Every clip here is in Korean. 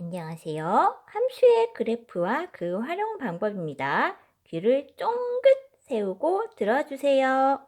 안녕하세요. 함수의 그래프와 그 활용 방법입니다. 귀를 쫑긋 세우고 들어주세요.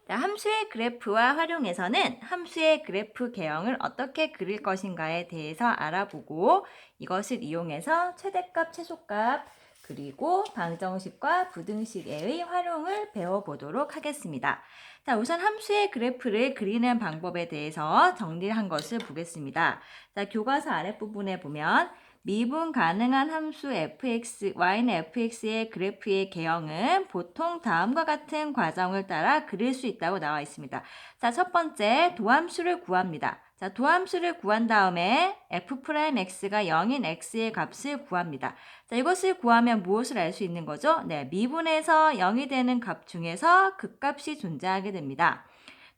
자, 함수의 그래프와 활용에서는 함수의 그래프 개형을 어떻게 그릴 것인가에 대해서 알아보고 이것을 이용해서 최대값, 최소값, 그리고 방정식과 부등식의 활용을 배워보도록 하겠습니다. 자, 우선 함수의 그래프를 그리는 방법에 대해서 정리한 것을 보겠습니다. 자, 교과서 아랫부분에 보면 미분 가능한 함수 fx, y는 fx의 그래프의 개형은 보통 다음과 같은 과정을 따라 그릴 수 있다고 나와 있습니다. 자, 첫 번째 도함수를 구합니다. 자, 도함수를 구한 다음에 f'x가 0인 x의 값을 구합니다. 자, 이것을 구하면 무엇을 알 수 있는 거죠? 네, 미분에서 0이 되는 값 중에서 극값이 존재하게 됩니다.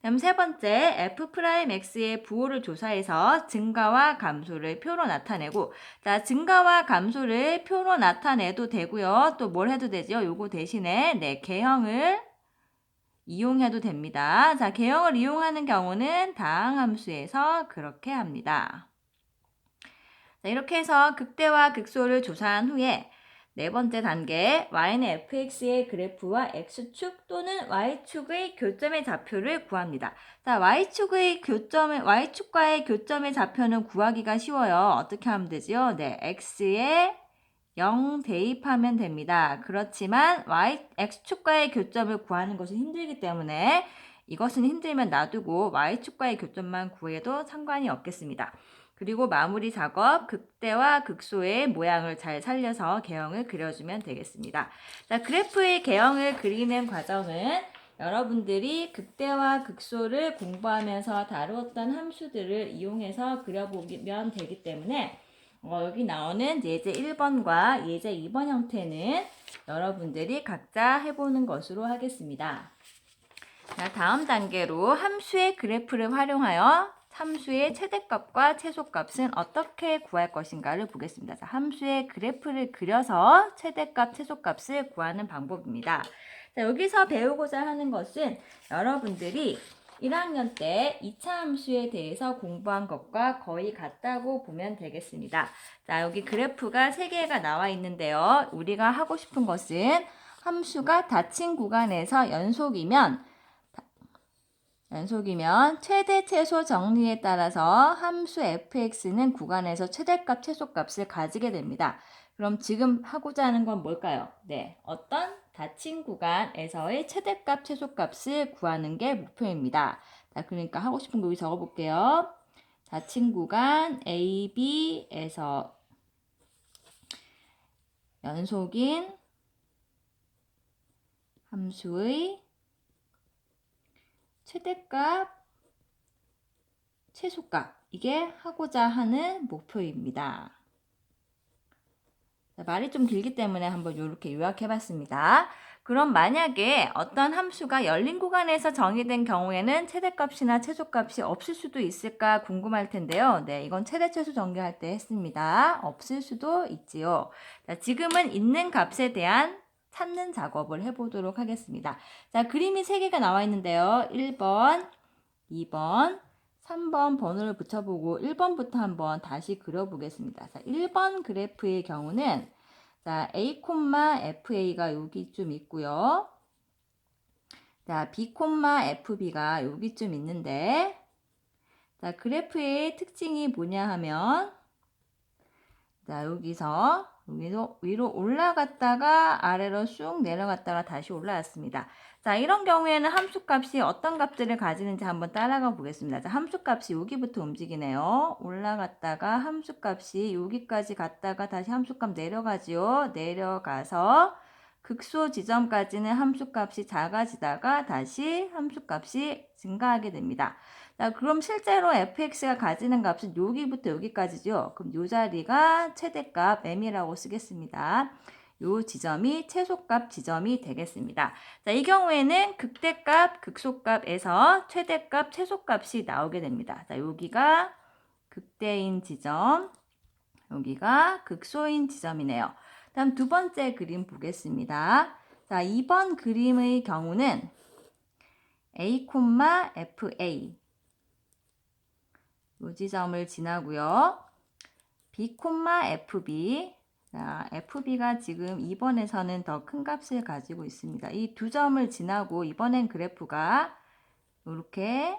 다음 세 번째, f'x의 부호를 조사해서 증가와 감소를 표로 나타내고, 자, 증가와 감소를 표로 나타내도 되고요. 또 뭘 해도 되죠? 요거 대신에, 네, 개형을 이용해도 됩니다. 자, 개형을 이용하는 경우는 다항함수에서 그렇게 합니다. 자, 이렇게 해서 극대와 극소를 조사한 후에 네 번째 단계, y는 fx의 그래프와 x축 또는 y축의 교점의 좌표를 구합니다. 자, y축과의 교점의 좌표는 구하기가 쉬워요. 어떻게 하면 되죠? 네, x에 0 대입하면 됩니다. 그렇지만 x축과의 교점을 구하는 것은 힘들기 때문에 이것은 힘들면 놔두고 y축과의 교점만 구해도 상관이 없겠습니다. 그리고 마무리 작업, 극대와 극소의 모양을 잘 살려서 개형을 그려주면 되겠습니다. 자, 그래프의 개형을 그리는 과정은 여러분들이 극대와 극소를 공부하면서 다루었던 함수들을 이용해서 그려보면 되기 때문에 여기 나오는 예제 1번과 예제 2번 형태는 여러분들이 각자 해보는 것으로 하겠습니다. 자, 다음 단계로 함수의 그래프를 활용하여 함수의 최대값과 최소값은 어떻게 구할 것인가를 보겠습니다. 자, 함수의 그래프를 그려서 최대값, 최소값을 구하는 방법입니다. 자, 여기서 배우고자 하는 것은 여러분들이 1학년 때 2차 함수에 대해서 공부한 것과 거의 같다고 보면 되겠습니다. 자, 여기 그래프가 3개가 나와 있는데요. 우리가 하고 싶은 것은 함수가 닫힌 구간에서 연속이면 최대 최소 정리에 따라서 함수 fx는 구간에서 최대값 최소값을 가지게 됩니다. 그럼 지금 하고자 하는 건 뭘까요? 네, 어떤 닫힌 구간에서의 최대값 최소값을 구하는 게 목표입니다. 자, 그러니까 하고 싶은 거 여기 적어볼게요. 닫힌 구간 a, b에서 연속인 함수의 최대값 최소값, 이게 하고자 하는 목표입니다. 말이 좀 길기 때문에 한번 이렇게 요약해봤습니다. 그럼 만약에 어떤 함수가 열린 구간에서 정의된 경우에는 최대값이나 최소값이 없을 수도 있을까 궁금할 텐데요. 네, 이건 최대 최소 정리할 때 했습니다. 없을 수도 있지요. 자, 지금은 있는 값에 대한 찾는 작업을 해보도록 하겠습니다. 자, 그림이 3개가 나와 있는데요. 1번, 2번, 3번 번호를 붙여보고 1번부터 한번 다시 그려보겠습니다. 자, 1번 그래프의 경우는 자, a, fa가 여기쯤 있고요. 자, b, fb가 여기쯤 있는데 자, 그래프의 특징이 뭐냐 하면 자, 여기서 위로 올라갔다가 아래로 쑥 내려갔다가 다시 올라왔습니다. 자, 이런 경우에는 함수값이 어떤 값들을 가지는지 한번 따라가 보겠습니다. 자, 함수값이 여기부터 움직이네요. 올라갔다가 함수값이 여기까지 갔다가 다시 함수값 내려가지요. 내려가서 극소 지점까지는 함수값이 작아지다가 다시 함수값이 증가하게 됩니다. 자, 그럼 실제로 fx가 가지는 값은 여기부터 여기까지죠. 그럼 이 자리가 최대값 m이라고 쓰겠습니다. 이 지점이 최소값 지점이 되겠습니다. 자, 이 경우에는 극대값, 극소값에서 최대값, 최소값이 나오게 됩니다. 자, 여기가 극대인 지점, 여기가 극소인 지점이네요. 다음 두 번째 그림 보겠습니다. 자, 2번 그림의 경우는 a, fa 요 지점을 지나고요. B, FB. 자, FB가 지금 2번에서는 더 큰 값을 가지고 있습니다. 이 두 점을 지나고 이번엔 그래프가 이렇게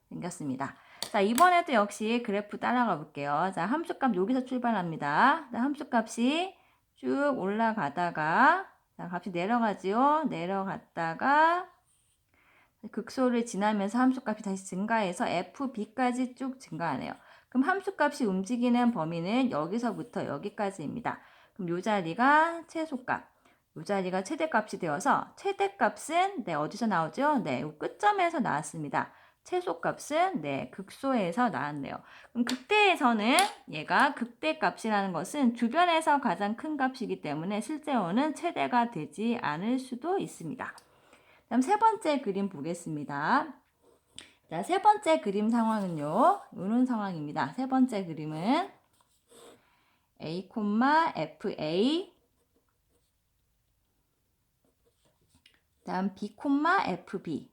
생겼습니다. 자, 이번에도 역시 그래프 따라가 볼게요. 자, 함수값 여기서 출발합니다. 자, 함수값이 쭉 올라가다가 자, 값이 내려가지요. 내려갔다가 극소를 지나면서 함수값이 다시 증가해서 FB까지 쭉 증가하네요. 그럼 함수값이 움직이는 범위는 여기서부터 여기까지입니다. 그럼 요 자리가 최소값, 요 자리가 최대값이 되어서 최대값은 네, 어디서 나오죠? 네, 요 끝점에서 나왔습니다. 최소값은 네, 극소에서 나왔네요. 그럼 극대에서는 얘가 극대값이라는 것은 주변에서 가장 큰 값이기 때문에 실제로는 최대가 되지 않을 수도 있습니다. 다음 세 번째 그림 보겠습니다. 자, 세 번째 그림 상황은요. 이런 상황입니다. 세 번째 그림은 A, FA 다음 B, FB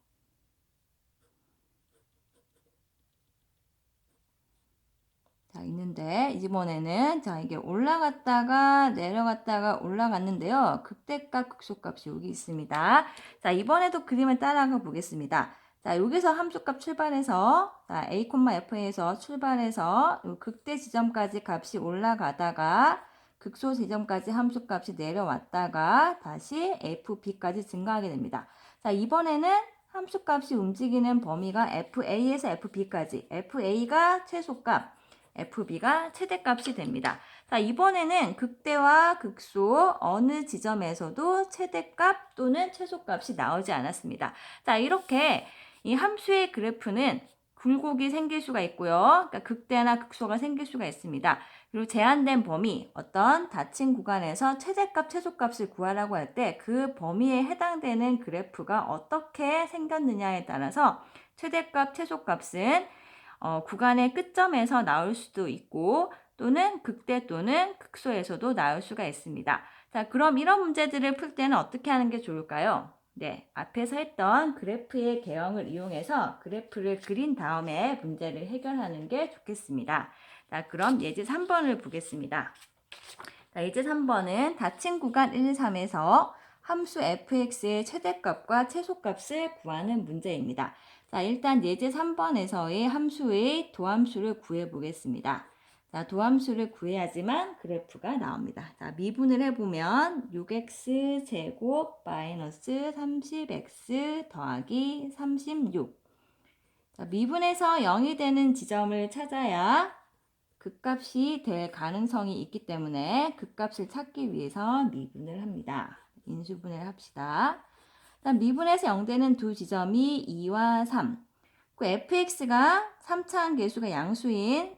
자, 있는데 이번에는 자, 이게 올라갔다가 내려갔다가 올라갔는데요. 극대값, 극소값이 여기 있습니다. 자, 이번에도 그림을 따라가 보겠습니다. 자, 여기서 함수값 출발해서 자, A, F에서 출발해서 극대 지점까지 값이 올라가다가 극소 지점까지 함수값이 내려왔다가 다시 FB까지 증가하게 됩니다. 자, 이번에는 함수값이 움직이는 범위가 FA에서 FB까지 FA가 최소값 FB가 최대값이 됩니다. 자, 이번에는 극대와 극소 어느 지점에서도 최대값 또는 최소값이 나오지 않았습니다. 자, 이렇게 이 함수의 그래프는 굴곡이 생길 수가 있고요. 그러니까 극대나 극소가 생길 수가 있습니다. 그리고 제한된 범위, 어떤 닫힌 구간에서 최대값, 최소값을 구하라고 할 때 그 범위에 해당되는 그래프가 어떻게 생겼느냐에 따라서 최대값, 최소값은 구간의 끝점에서 나올 수도 있고 또는 극대 또는 극소에서도 나올 수가 있습니다. 자, 그럼 이런 문제들을 풀 때는 어떻게 하는 게 좋을까요? 네, 앞에서 했던 그래프의 개형을 이용해서 그래프를 그린 다음에 문제를 해결하는 게 좋겠습니다. 자, 그럼 예제 3번을 보겠습니다. 자, 예제 3번은 닫힌 구간 1, 3에서 함수 fx의 최대값과 최소값을 구하는 문제입니다. 자, 일단 예제 3번에서의 함수의 도함수를 구해 보겠습니다. 자, 도함수를 구해야지만 그래프가 나옵니다. 자, 미분을 해보면 6x 제곱 마이너스 30x 더하기 36. 자, 미분에서 0이 되는 지점을 찾아야 극값이 될 가능성이 있기 때문에 극값을 찾기 위해서 미분을 합니다. 인수분해를 합시다. 일단 미분에서 0되는 두 지점이 2와 3. 그 fx가 3차항 계수가 양수인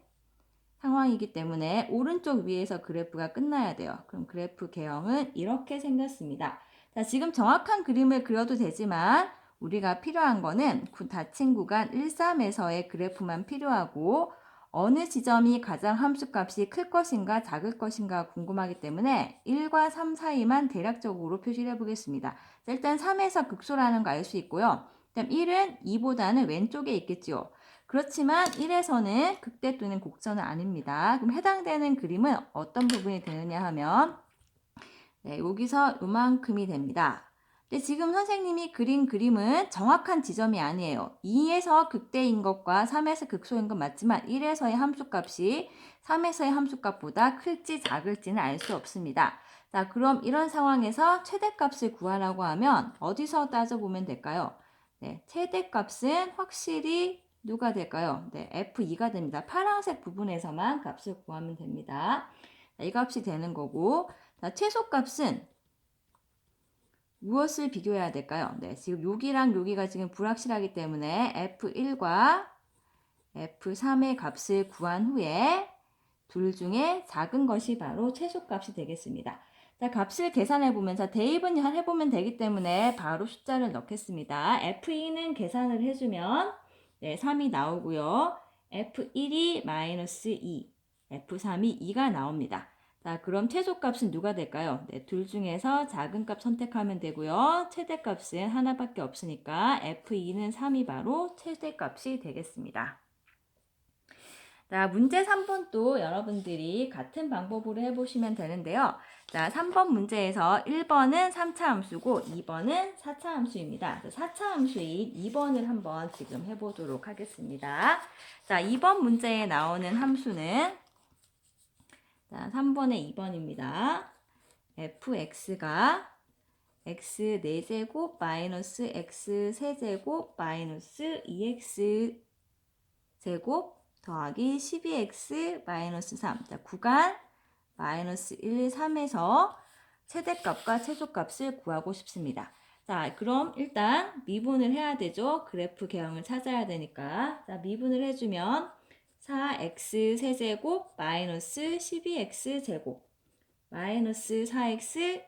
상황이기 때문에 오른쪽 위에서 그래프가 끝나야 돼요. 그럼 그래프 개형은 이렇게 생겼습니다. 자, 지금 정확한 그림을 그려도 되지만 우리가 필요한 거는 닫힌 구간 1, 3에서의 그래프만 필요하고 어느 지점이 가장 함수값이 클 것인가 작을 것인가 궁금하기 때문에 1과 3 사이만 대략적으로 표시를 해보겠습니다. 일단 3에서 극소라는 거 알 수 있고요. 그다음 1은 2보다는 왼쪽에 있겠죠. 그렇지만 1에서는 극대 또는 곡선은 아닙니다. 그럼 해당되는 그림은 어떤 부분이 되느냐 하면 네, 여기서 요만큼이 됩니다. 근데 지금 선생님이 그린 그림은 정확한 지점이 아니에요. 2에서 극대인 것과 3에서 극소인 것 맞지만 1에서의 함수값이 3에서의 함수값보다 클지 작을지는 알 수 없습니다. 자, 그럼 이런 상황에서 최대값을 구하라고 하면 어디서 따져보면 될까요? 네, 최대값은 확실히 누가 될까요? 네, F2가 됩니다. 파란색 부분에서만 값을 구하면 됩니다. 자, 이 값이 되는 거고 자, 최소값은 무엇을 비교해야 될까요? 네, 지금 여기랑 여기가 지금 불확실하기 때문에 F1과 F3의 값을 구한 후에 둘 중에 작은 것이 바로 최소값이 되겠습니다. 자, 값을 계산해 보면서 대입은 해보면 되기 때문에 바로 숫자를 넣겠습니다. F2는 계산을 해주면 네, 3이 나오고요. F1이 마이너스 2, F3이 2가 나옵니다. 자, 그럼 최소값은 누가 될까요? 네, 둘 중에서 작은 값 선택하면 되고요. 최대값은 하나밖에 없으니까 F2는 3이 바로 최대값이 되겠습니다. 자, 문제 3번도 여러분들이 같은 방법으로 해보시면 되는데요. 자, 3번 문제에서 1번은 3차 함수고 2번은 4차 함수입니다. 4차 함수인 2번을 한번 지금 해보도록 하겠습니다. 자, 2번 문제에 나오는 함수는 자, 3번의 2번입니다. fx가 x 4제곱 마이너스 x 세제곱 마이너스 2x 제곱 더하기 12x 마이너스 3. 자, 구간 마이너스 1, 3에서 최대값과 최소값을 구하고 싶습니다. 자, 그럼 일단 미분을 해야 되죠. 그래프 개형을 찾아야 되니까. 자, 미분을 해주면 4x 세제곱 마이너스 12x 제곱 마이너스 4x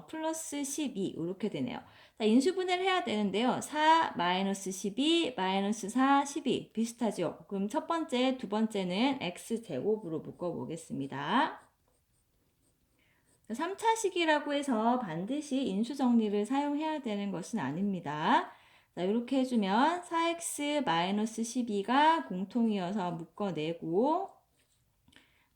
플러스 12 이렇게 되네요. 자, 인수분해를 해야 되는데요. 4 마이너스 12 마이너스 4 12 비슷하죠. 그럼 첫 번째, 두 번째는 x제곱으로 묶어보겠습니다. 3차식이라고 해서 반드시 인수정리를 사용해야 되는 것은 아닙니다. 자, 이렇게 해주면 4x 마이너스 12가 공통이어서 묶어내고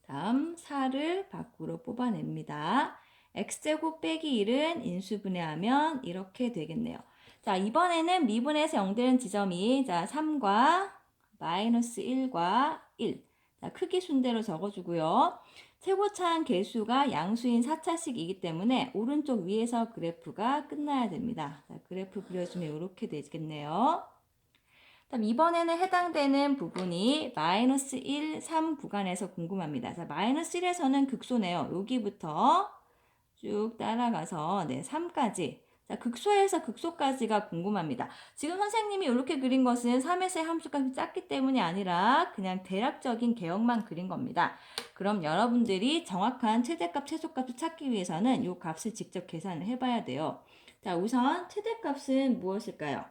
다음 4를 밖으로 뽑아냅니다. x제곱 빼기 1은 인수분해하면 이렇게 되겠네요. 자, 이번에는 미분에서 0되는 지점이 자 3과 마이너스 1과 1. 자, 크기 순대로 적어주고요. 최고차항 개수가 양수인 4차식이기 때문에 오른쪽 위에서 그래프가 끝나야 됩니다. 자, 그래프 그려주면 이렇게 되겠네요. 그럼 이번에는 해당되는 부분이 마이너스 1, 3 구간에서 궁금합니다. 자, 마이너스 1에서는 극소네요. 여기부터 쭉 따라가서 네, 3까지. 자, 극소에서 극소까지가 궁금합니다. 지금 선생님이 이렇게 그린 것은 3에서의 함수값이 작기 때문이 아니라 그냥 대략적인 개형만 그린 겁니다. 그럼 여러분들이 정확한 최대값, 최소값을 찾기 위해서는 이 값을 직접 계산을 해봐야 돼요. 자, 우선 최대값은 무엇일까요?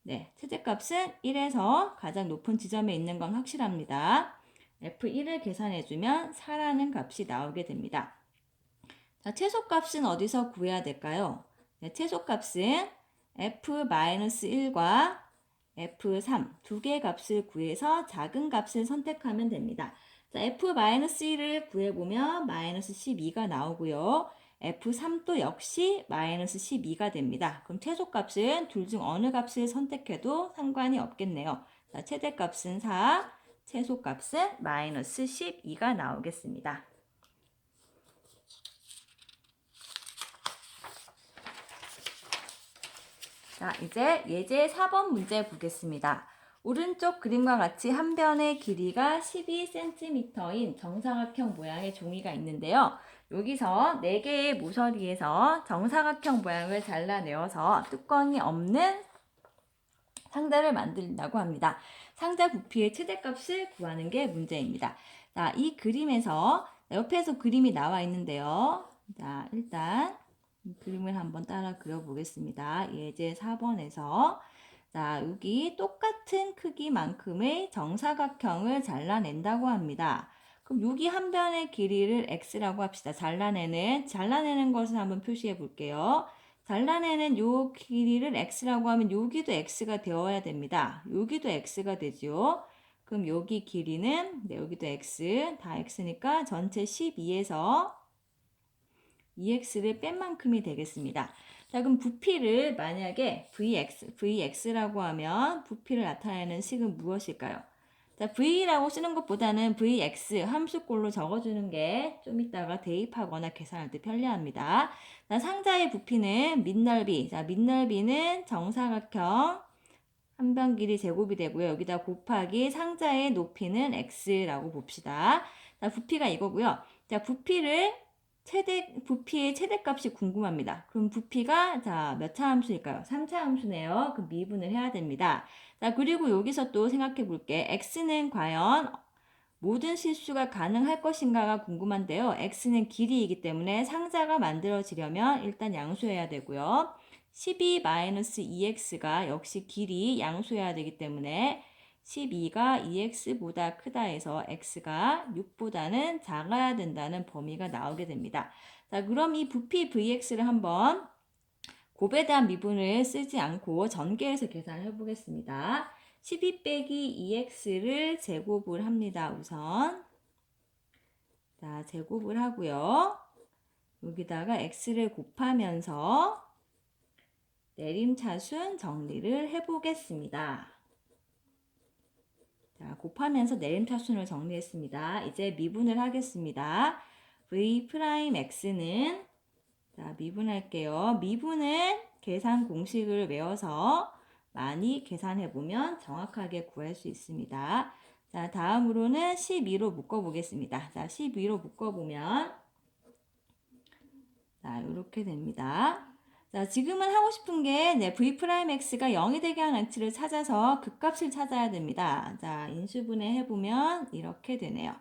네, 최대값은 1에서 가장 높은 지점에 있는 건 확실합니다. F1을 계산해주면 4라는 값이 나오게 됩니다. 자, 최소값은 어디서 구해야 될까요? 네, 최소값은 F-1과 F3 두 개의 값을 구해서 작은 값을 선택하면 됩니다. 자, F-1을 구해보면 마이너스 12가 나오고요. F3도 역시 마이너스 12가 됩니다. 그럼 최소값은 둘 중 어느 값을 선택해도 상관이 없겠네요. 자, 최대값은 4, 최소값은 마이너스 12가 나오겠습니다. 자, 이제 예제 4번 문제 보겠습니다. 오른쪽 그림과 같이 한 변의 길이가 12cm인 정사각형 모양의 종이가 있는데요. 여기서 4개의 모서리에서 정사각형 모양을 잘라내어서 뚜껑이 없는 상자를 만든다고 합니다. 상자 부피의 최대값을 구하는 게 문제입니다. 자, 이 그림에서 옆에서 그림이 나와 있는데요. 자, 일단 그림을 한번 따라 그려보겠습니다. 예제 4번에서 자, 여기 똑같은 크기만큼의 정사각형을 잘라낸다고 합니다. 그럼 여기 한 변의 길이를 x라고 합시다. 잘라내는 것을 한번 표시해 볼게요. 잘라내는 요 길이를 x라고 하면 여기도 x가 되어야 됩니다. 여기도 x가 되죠. 그럼 여기 길이는 네, 여기도 x, 다 x니까 전체 12에서 2x를 뺀 만큼이 되겠습니다. 자, 그럼 부피를 만약에 vx라고 하면 부피를 나타내는 식은 무엇일까요? 자, v라고 쓰는 것보다는 vx 함수꼴로 적어주는 게 좀 이따가 대입하거나 계산할 때 편리합니다. 자, 상자의 부피는 밑넓이. 자, 밑넓이는 정사각형 한 변 길이 제곱이 되고요. 여기다 곱하기 상자의 높이는 x라고 봅시다. 자, 부피가 이거고요. 자, 부피의 최대값이 궁금합니다. 그럼 부피가 자, 몇 차 함수일까요? 3차 함수네요. 그럼 미분을 해야 됩니다. 자, 그리고 여기서 또 생각해 볼게. x는 과연 모든 실수가 가능할 것인가가 궁금한데요. x는 길이이기 때문에 상자가 만들어지려면 일단 양수해야 되고요. 12-2x가 역시 길이 양수해야 되기 때문에 12가 2x보다 크다 해서 x가 6보다는 작아야 된다는 범위가 나오게 됩니다. 자, 그럼 이 부피 vx를 한번 곱에 대한 미분을 쓰지 않고 전개해서 계산을 해보겠습니다. 12 빼기 2x를 제곱을 합니다. 우선 자, 제곱을 하고요. 여기다가 x를 곱하면서 내림차순 정리를 해보겠습니다. 자, 곱하면서 내림차순을 정리했습니다. 이제 미분을 하겠습니다. v'(x는) 자, 미분할게요. 미분은 계산 공식을 외워서 많이 계산해보면 정확하게 구할 수 있습니다. 자, 다음으로는 12로 묶어보겠습니다. 자, 12로 묶어보면 자, 이렇게 됩니다. 자, 지금은 하고 싶은 게 v'(x가 0이 되게 하는 x를 찾아서 극값을 찾아야 됩니다. 자, 인수분해 해보면 이렇게 되네요.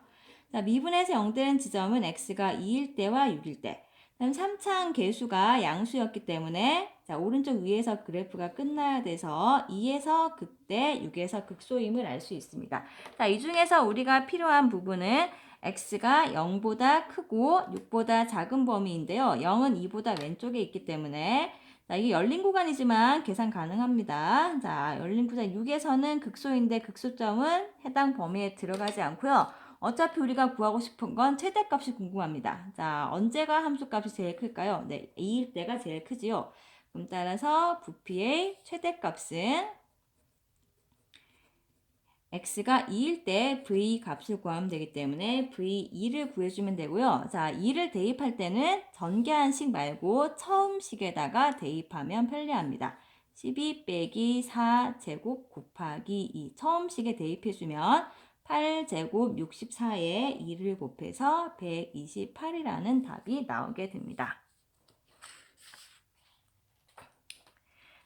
자, 미분에서 0 되는 지점은 x가 2일 때와 6일 때. 그다음 3차항 계수가 양수였기 때문에 자, 오른쪽 위에서 그래프가 끝나야 돼서 2에서 극대, 6에서 극소임을 알 수 있습니다. 자, 이 중에서 우리가 필요한 부분은 x가 0보다 크고 6보다 작은 범위인데요. 0은 2보다 왼쪽에 있기 때문에 자, 이게 열린 구간이지만 계산 가능합니다. 자, 열린 구간 6에서는 극소인데 극소점은 해당 범위에 들어가지 않고요. 어차피 우리가 구하고 싶은 건 최대값이 궁금합니다. 자, 언제가 함수값이 제일 클까요? 네, 2일 때가 제일 크지요. 그럼 따라서 부피의 최대값은 x가 2일 때 v 값을 구하면 되기 때문에 v2를 구해주면 되고요. 자, 2를 대입할 때는 전개한식 말고 처음식에다가 대입하면 편리합니다. 12 빼기 4제곱 곱하기 2 처음식에 대입해주면 8제곱 64에 2를 곱해서 128이라는 답이 나오게 됩니다.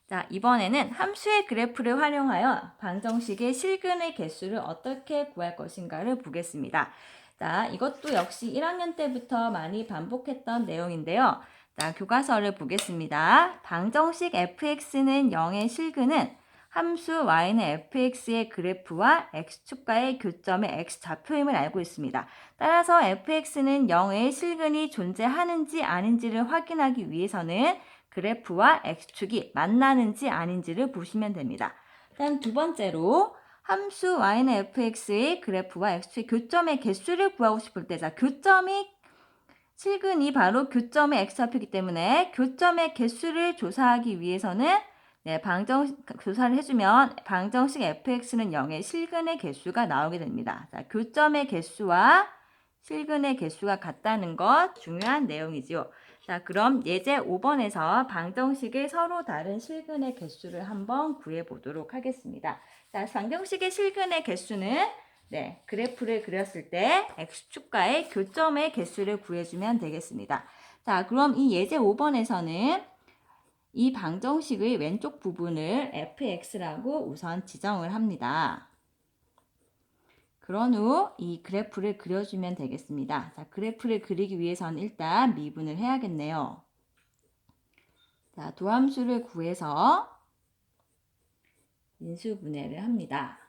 자, 이번에는 함수의 그래프를 활용하여 방정식의 실근의 개수를 어떻게 구할 것인가를 보겠습니다. 자, 이것도 역시 1학년 때부터 많이 반복했던 내용인데요. 자, 교과서를 보겠습니다. 방정식 fx는 0의 실근은 함수 y는 fx의 그래프와 x축과의 교점의 x좌표임을 알고 있습니다. 따라서 fx는 0의 실근이 존재하는지 아닌지를 확인하기 위해서는 그래프와 x축이 만나는지 아닌지를 보시면 됩니다. 다음 두 번째로 함수 y는 fx의 그래프와 x축의 교점의 개수를 구하고 싶을 때 자, 교점이 실근이 바로 교점의 x좌표이기 때문에 교점의 개수를 조사하기 위해서는 조사를 해주면 방정식 fx는 0의 실근의 개수가 나오게 됩니다. 자, 교점의 개수와 실근의 개수가 같다는 것 중요한 내용이지요. 자, 그럼 예제 5번에서 방정식의 서로 다른 실근의 개수를 한번 구해 보도록 하겠습니다. 자, 방정식의 실근의 개수는 그래프를 그렸을 때 x축과의 교점의 개수를 구해주면 되겠습니다. 자, 그럼 이 예제 5번에서는 이 방정식의 왼쪽 부분을 fx라고 우선 지정을 합니다. 그런 후 이 그래프를 그려주면 되겠습니다. 자, 그래프를 그리기 위해서는 일단 미분을 해야겠네요. 자, 도함수를 구해서 인수분해를 합니다.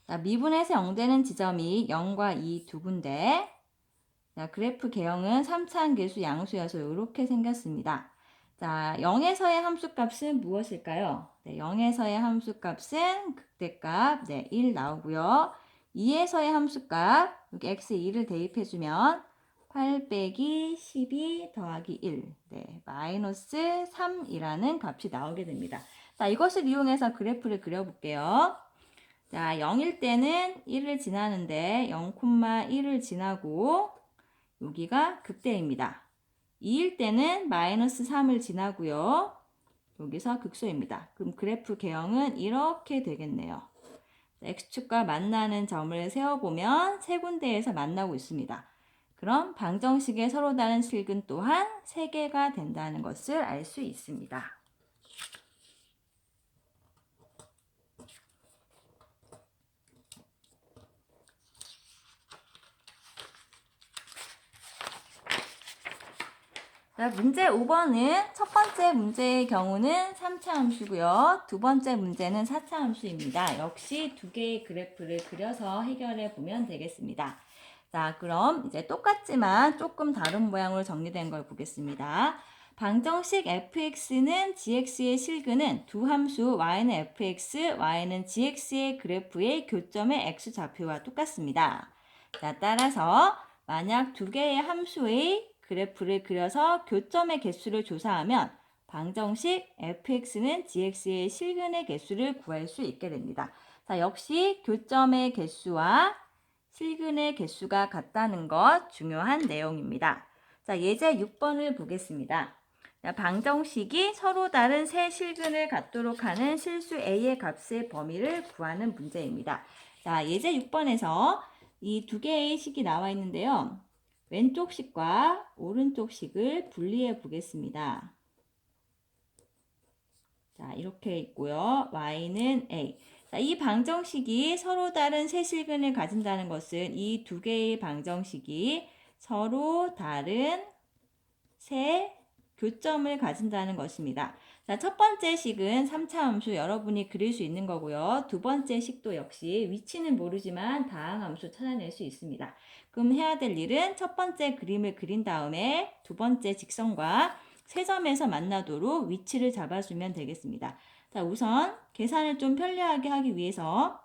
자, 미분에서 0 되는 지점이 0과 2 두 군데. 자, 그래프 개형은 3차항 계수 양수여서 이렇게 생겼습니다. 자, 0에서의 함수값은 무엇일까요? 0에서의 함수값은 극대값 1 나오고요. 2에서의 함수값 여기 x에 2를 대입해주면 8 빼기 12 더하기 1 마이너스 3이라는 값이 나오게 됩니다. 자, 이것을 이용해서 그래프를 그려볼게요. 자, 0일 때는 1을 지나는데 0,1을 지나고 여기가 극대입니다. 2일 때는 마이너스 3을 지나고요. 여기서 극소입니다. 그럼 그래프 개형은 이렇게 되겠네요. x축과 만나는 점을 세어보면 세 군데에서 만나고 있습니다. 그럼 방정식의 서로 다른 실근 또한 3개가 된다는 것을 알 수 있습니다. 자, 문제 5번은 첫 번째 문제의 경우는 3차 함수고요. 두 번째 문제는 4차 함수입니다. 역시 두 개의 그래프를 그려서 해결해 보면 되겠습니다. 자, 그럼 이제 똑같지만 조금 다른 모양으로 정리된 걸 보겠습니다. 방정식 fx는 gx의 실근은 두 함수 y는 fx, y는 gx의 그래프의 교점의 x좌표와 똑같습니다. 자, 따라서 만약 두 개의 함수의 그래프를 그려서 교점의 개수를 조사하면 방정식 fx는 gx의 실근의 개수를 구할 수 있게 됩니다. 자, 역시 교점의 개수와 실근의 개수가 같다는 것 중요한 내용입니다. 자, 예제 6번을 보겠습니다. 자, 방정식이 서로 다른 세 실근을 갖도록 하는 실수 a의 값의 범위를 구하는 문제입니다. 자, 예제 6번에서 이 두 개의 식이 나와 있는데요. 왼쪽 식과 오른쪽 식을 분리해 보겠습니다. 자, 이렇게 있고요. y는 a. 자, 이 방정식이 서로 다른 세 실근을 가진다는 것은 이 두 개의 방정식이 서로 다른 세 교점을 가진다는 것입니다. 자, 첫 번째 식은 3차 함수 여러분이 그릴 수 있는 거고요. 두 번째 식도 역시 위치는 모르지만 다항 함수 찾아낼 수 있습니다. 그럼 해야 될 일은 첫 번째 그림을 그린 다음에 두 번째 직선과 세 점에서 만나도록 위치를 잡아주면 되겠습니다. 자, 우선 계산을 좀 편리하게 하기 위해서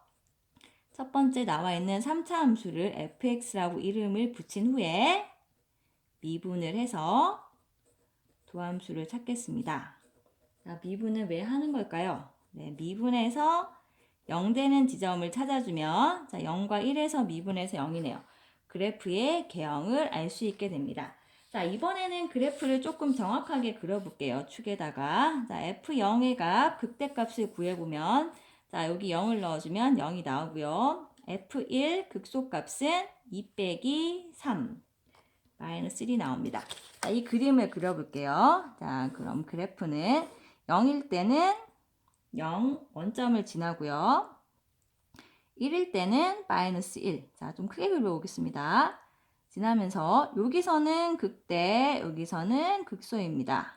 첫 번째 나와 있는 3차 함수를 fx라고 이름을 붙인 후에 미분을 해서 도함수를 찾겠습니다. 자, 미분은 왜 하는 걸까요? 네, 미분해서 0 되는 지점을 찾아주면 자, 0과 1에서 미분해서 0이네요. 그래프의 개형을 알 수 있게 됩니다. 자, 이번에는 그래프를 조금 정확하게 그려볼게요. 축에다가 자, f0의 값 극대값을 구해보면 자, 여기 0을 넣어주면 0이 나오고요. f1 극소값은 2 빼기 3 마이너스 1이 나옵니다. 자, 이 그림을 그려볼게요. 자, 그럼 그래프는 0일 때는 0 원점을 지나고요. 1일 때는 마이너스 1. 자, 좀 크게 그려보겠습니다. 지나면서 여기서는 극대, 여기서는 극소입니다.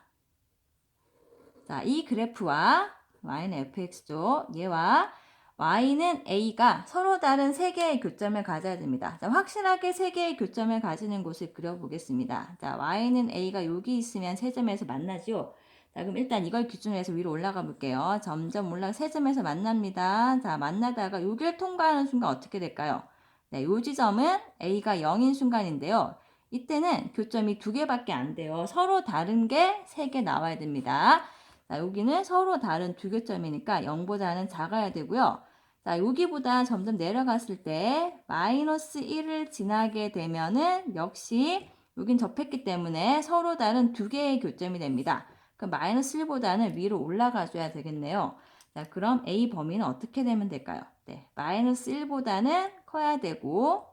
자, 이 그래프와 y는 fx죠. 얘와 y는 a가 서로 다른 세 개의 교점을 가져야 됩니다. 자, 확실하게 세 개의 교점을 가지는 곳을 그려보겠습니다. 자, y는 a가 여기 있으면 세 점에서 만나죠. 자, 그럼 일단 이걸 기준으로 해서 위로 올라가 볼게요. 점점 올라가 세 점에서 만납니다. 자, 만나다가 여기를 통과하는 순간 어떻게 될까요? 네, 이 지점은 a가 0인 순간인데요. 이때는 교점이 두 개밖에 안 돼요. 서로 다른 게 세 개 나와야 됩니다. 자, 여기는 서로 다른 두 교점이니까 0보다는 작아야 되고요. 자, 여기보다 점점 내려갔을 때 마이너스 1을 지나게 되면은 역시 여긴 접했기 때문에 서로 다른 두 개의 교점이 됩니다. 그럼 마이너스 1보다는 위로 올라가 줘야 되겠네요. 자, 그럼 A 범위는 어떻게 되면 될까요? 네, 마이너스 1보다는 커야 되고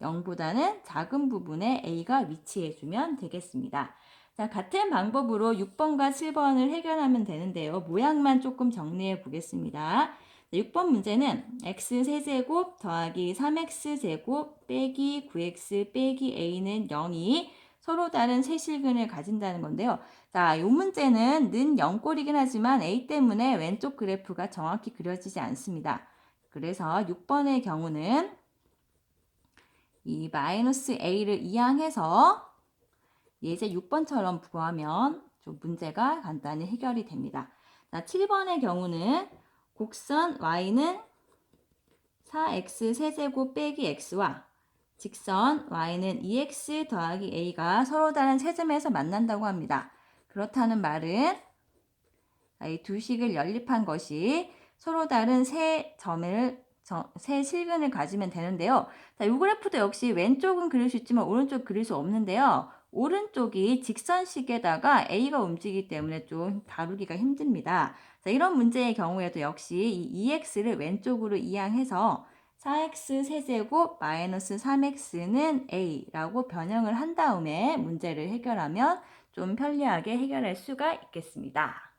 0보다는 작은 부분에 A가 위치해 주면 되겠습니다. 자, 같은 방법으로 6번과 7번을 해결하면 되는데요. 모양만 조금 정리해 보겠습니다. 6번 문제는 x세제곱 더하기 3x제곱 빼기 9x 빼기 a는 0이 서로 다른 세 실근을 가진다는 건데요. 자, 이 문제는 는 0꼴이긴 하지만 a 때문에 왼쪽 그래프가 정확히 그려지지 않습니다. 그래서 6번의 경우는 이 마이너스 a를 이항해서 예제 6번처럼 구하면 좀 문제가 간단히 해결이 됩니다. 자, 7번의 경우는 곡선 y는 4x 세제곱 빼기 x와 직선 y는 2x 더하기 a가 서로 다른 세점에서 만난다고 합니다. 그렇다는 말은 이 두 식을 연립한 것이 서로 다른 세 실근을 가지면 되는데요. 자, 이 그래프도 역시 왼쪽은 그릴 수 있지만 오른쪽 그릴 수 없는데요. 오른쪽이 직선식에다가 a가 움직이기 때문에 좀 다루기가 힘듭니다. 자, 이런 문제의 경우에도 역시 이 2x를 왼쪽으로 이항해서 4x 세제곱 마이너스 3x는 a라고 변형을 한 다음에 문제를 해결하면 좀 편리하게 해결할 수가 있겠습니다.